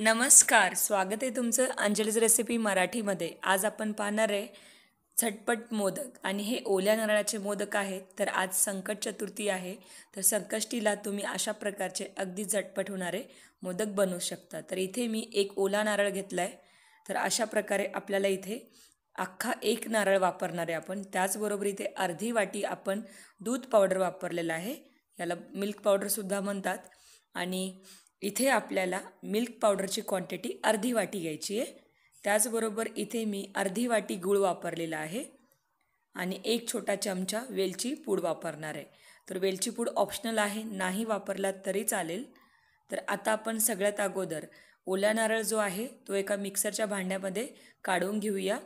नमस्कार, स्वागत आहे तुमचं अंजलीज रेसिपी मराठीमध्ये. आज आपण पाहणार आहे झटपट मोदक आणि हे ओल्या नारळाचे मोदक आहेत. तर आज संकट चतुर्थी आहे, तर संकष्टीला तुम्ही अशा प्रकारचे अगदी झटपट होणारे मोदक बनवू शकता. तर इथे मी एक ओला नारळ घेतला आहे. तर अशा प्रकारे आपल्याला इथे अख्खा एक नारळ वापरणार आहे आपण. त्याचबरोबर इथे अर्धी वाटी आपण दूध पावडर वापरलेलं आहे, याला मिल्क पावडरसुद्धा म्हणतात. आणि इथे आपल्याला मिल्क पावडरची क्वांटिटी अर्धी वाटी घ्यायची आहे. त्याचबरोबर इथे मी अर्धी वाटी गूळ वापरलेला आहे आणि एक छोटा चमचा वेलची पूड वापरणार आहे. तर वेलची पूड ऑप्शनल आहे, नाही वापरलात तरी चालेल. तर आता आपण सगळ्यात अगोदर ओला नारळ जो आहे तो एका मिक्सरच्या भांड्यामध्ये काढून घेऊया.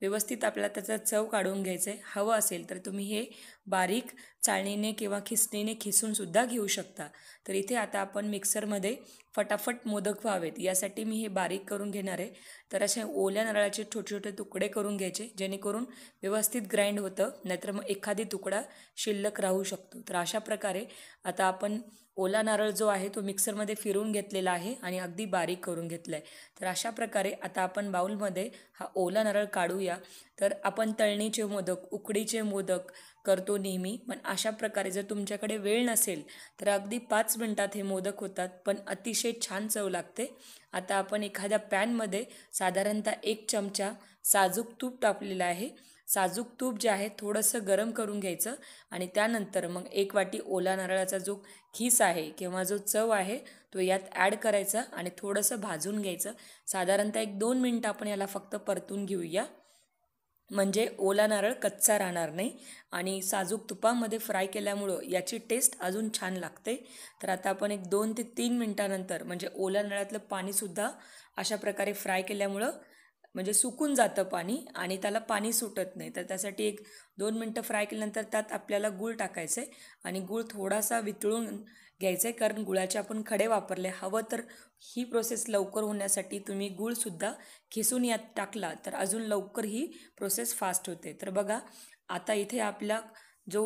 व्यवस्थित आपल्याला त्याचा चव काढून घ्यायचं आहे. हवं असेल तर तुम्ही हे बारीक चाळणीने किंवा खिसणीने खिसूनसुद्धा घेऊ शकता. तर इथे आता आपण मिक्सरमध्ये फटाफट मोदक व्हावेत यासाठी मी हे बारीक करून घेणार आहे. तर असे ओल्या नारळाचे छोटे छोटे तुकडे करून घ्यायचे, जेणेकरून व्यवस्थित ग्राइंड होतं, नाहीतर मग एखादी तुकडा शिल्लक राहू शकतो. तर अशा प्रकारे आता आपण ओला नारळ जो आहे तो मिक्सरमध्ये फिरवून घेतलेला आहे आणि अगदी बारीक करून घेतला आहे. तर अशा प्रकारे आता आपण बाउलमध्ये हा ओला नारळ काढूया. तर आपण तळणीचे मोदक, उकडीचे मोदक करतो नेहमी, पण अशा प्रकारे जर तुमच्याकडे वेळ नसेल तर अगदी 5 मिनटात हे मोदक होतात, पण अतिशय छान चव लागते. आता आपण एखाद्या पॅनमध्ये साधारणतः 1 चमचा साजूक तूप टाकलेलं आहे. साजूक तूप जे आहे थोडंसं गरम करून घ्यायचं आणि त्यानंतर मग 1 वाटी ओला नारळाचा जो खीस आहे किंवा जो चव आहे तो यात ॲड करायचा आणि थोडंसं भाजून घ्यायचं. साधारणतः 1-2 मिनटं आपण याला फक्त परतून घेऊया, म्हणजे ओला नारळ कच्चा राहणार नाही आणि साजूक तुपामध्ये फ्राय केल्यामुळं याची टेस्ट अजून छान लागते. तर आता आपण 2 ते 3 मिनटानंतर, म्हणजे ओल्या नारळातलं पाणीसुद्धा अशा प्रकारे फ्राय केल्यामुळं म्हणजे सुकून जातं पाणी आणि त्याला पाणी सुटत नाही. तर त्यासाठी 1-2 मिनटं फ्राय केल्यानंतर त्यात आपल्याला गूळ टाकायचं आहे आणि गूळ थोडासा वितळून घ्यायचं आहे, कारण गुळाचे आपण खडे वापरले. हवं तर ही प्रोसेस लवकर होण्यासाठी तुम्ही गूळसुद्धा खिसून यात टाकला तर अजून लवकर ही प्रोसेस फास्ट होते. तर बघा, आता इथे आपला जो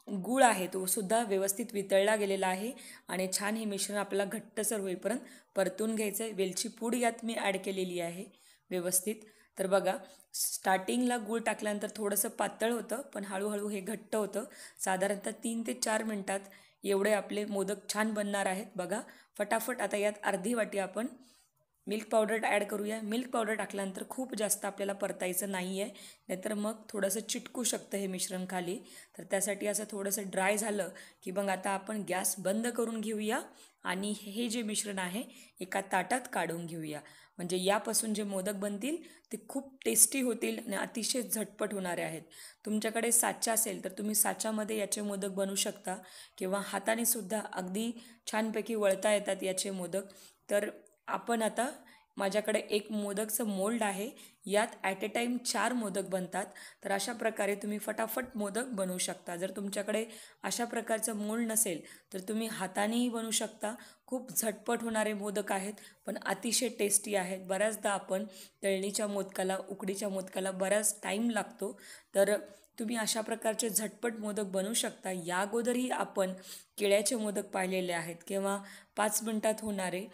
गूळ आहे तो सुद्धा व्यवस्थित वितळला गेलेला आहे आणि छान हे मिश्रण आपल्याला घट्टसर होईपर्यंत परतून घ्यायचं आहे. वेलची पूड यात मी ॲड केलेली आहे व्यवस्थित. तर बघा, स्टार्टिंगला गूळ टाकल्यानंतर थोडंसं पातळ होतं, पण हळूहळू हे घट्ट होतं. साधारणतः 3 ते 4 मिनटात एवढे आपले मोदक छान बनणार आहेत. बघा, फटाफट आता यात अर्धी वाटी आपण मिल्क पावडर ॲड करूया. मिल्क पावडर टाकल्यानंतर खूप जास्त आपल्याला परतायचं नाही आहे, नाहीतर मग थोडंसं चिटकू शकतं हे मिश्रण खाली. तर त्यासाठी असं थोडंसं ड्राय झालं की मग आता आपण गॅस बंद करून घेऊया आणि हे जे मिश्रण आहे एका ताटात काढून घेऊया. म्हणजे यापासून जे मोदक बनतील ते खूप टेस्टी होतील आणि अतिशय झटपट होणारे आहेत. तुमच्याकडे साचा असेल तर तुम्ही साच्यामध्ये याचे मोदक बनवू शकता किंवा हाताने सुद्धा अगदी छानपैकी वळता येतात याचे मोदक. तर आपण आता, माझ्याकडे एक मोदकचं मोल्ड आहे, यात ॲट ए टाईम 4 मोदक बनतात. तर अशा प्रकारे तुम्ही फटाफट मोदक बनवू शकता. जर तुमच्याकडे अशा प्रकारचं मोल्ड नसेल तर तुम्ही हातानेही बनवू शकता. खूप झटपट होणारे मोदक आहेत, पण अतिशय टेस्टी आहेत. बऱ्याचदा आपण तळणीच्या मोदकाला, उकडीच्या मोदकाला बराच टाईम लागतो, तर तुम्ही अशा प्रकारचे झटपट मोदक बनवू शकता. या अगोदरही आपण केळ्याचे मोदक पाहिलेले आहेत किंवा 5 मिनटात होणारे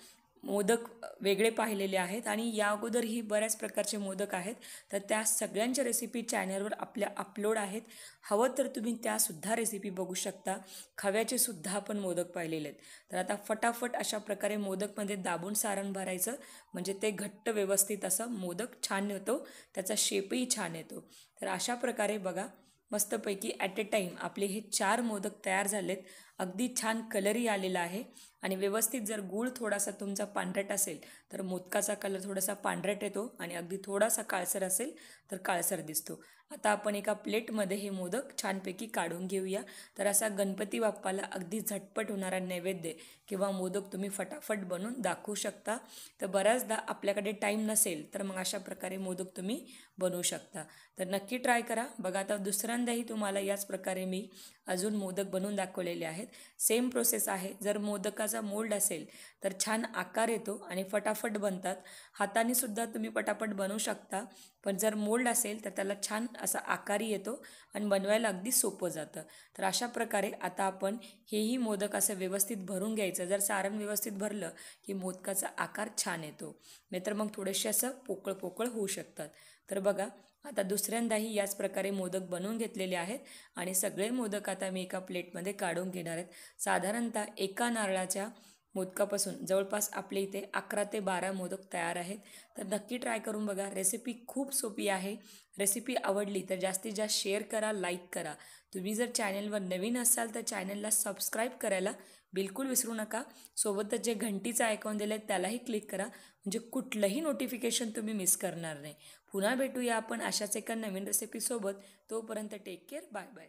मोदक वेगळे पाहिलेले आहेत आणि या अगोदरही बऱ्याच प्रकारचे मोदक आहेत. तर त्या सगळ्यांच्या रेसिपी चॅनलवर आपल्या अपलोड आहेत. हवं तर तुम्ही त्यासुद्धा रेसिपी बघू शकता. खव्याचे सुद्धा आपण मोदक पाहिलेले आहेत. तर आता फटाफट अशा प्रकारे मोदकमध्ये दाबून सारण भरायचं, म्हणजे ते घट्ट व्यवस्थित असं मोदक छान येतो, त्याचा शेपही छान येतो. तर अशा प्रकारे बघा, मस्तपैकी ॲट ए टाईम आपले हे 4 मोदक तयार झालेत. अगदी छान कलरही आलेला आहे आणि व्यवस्थित जर गूळ थोडासा तुमचा पांढरट असेल तर मोदकाचा कलर थोडासा पांढरट येतो आणि अगदी थोडासा काळसर असेल तर काळसर दिसतो. आता आपण एका प्लेटमध्ये हे मोदक छानपैकी काढून घेऊया. तर असा गणपती बाप्पाला अगदी झटपट होणारा नैवेद्य किंवा मोदक तुम्ही फटाफट बनवून दाखवू शकता. तर बऱ्याचदा आपल्याकडे टाईम नसेल तर मग अशा प्रकारे मोदक तुम्ही बनवू शकता. तर नक्की ट्राय करा. बघा, आता दुसऱ्यांदाही तुम्हाला याच प्रकारे मी अजून मोदक बनवून दाखवलेले आहेत. सेम प्रोसेस आहे. जर मोदकाचा मोल्ड असेल तर छान आकार येतो आणि फटाफट बनतात. हाताने सुद्धा तुम्ही पटापट बनवू शकता, पण जर मोल्ड असेल तर त्याला छान असा आकारही येतो आणि बनवायला अगदी सोपं जातं. तर अशा प्रकारे आता आपण हेही मोदक असं व्यवस्थित भरून घ्यायचं. जर सारण व्यवस्थित भरलं की मोदकाचा आकार छान येतो, नाहीतर मग थोडेसे असं पोकळ पोकळ होऊ शकतात. तर बघा, आता दुसऱ्यांदाही याच प्रकारे मोदक बनवून घेतलेले आहेत आणि सगळे मोदक आता मी एका प्लेटमध्ये काढून घेणार आहेत. साधारणतः एका नारळाच्या मोदकापासून जवळपास आपले इथे 11 ते 12 मोदक तयार आहेत. तर नक्की ट्राय करून बघा. रेसिपी खूप सोपी आहे. रेसिपी आवडली तर जास्तीत जास्त शेअर करा, लाईक करा. तुम्ही जर चॅनलवर नवीन असाल तर चॅनलला सबस्क्राईब करायला बिलकुल विसरू नका. सोबतच जे घंटीचं आयकॉन दिलं आहे त्यालाही क्लिक करा, म्हणजे कुठलंही नोटिफिकेशन तुम्ही मिस करणार नाही. पुन्हा भेटूया आपण अशाच एका नवीन रेसिपीसोबत. तोपर्यंत टेक केअर. Bye bye.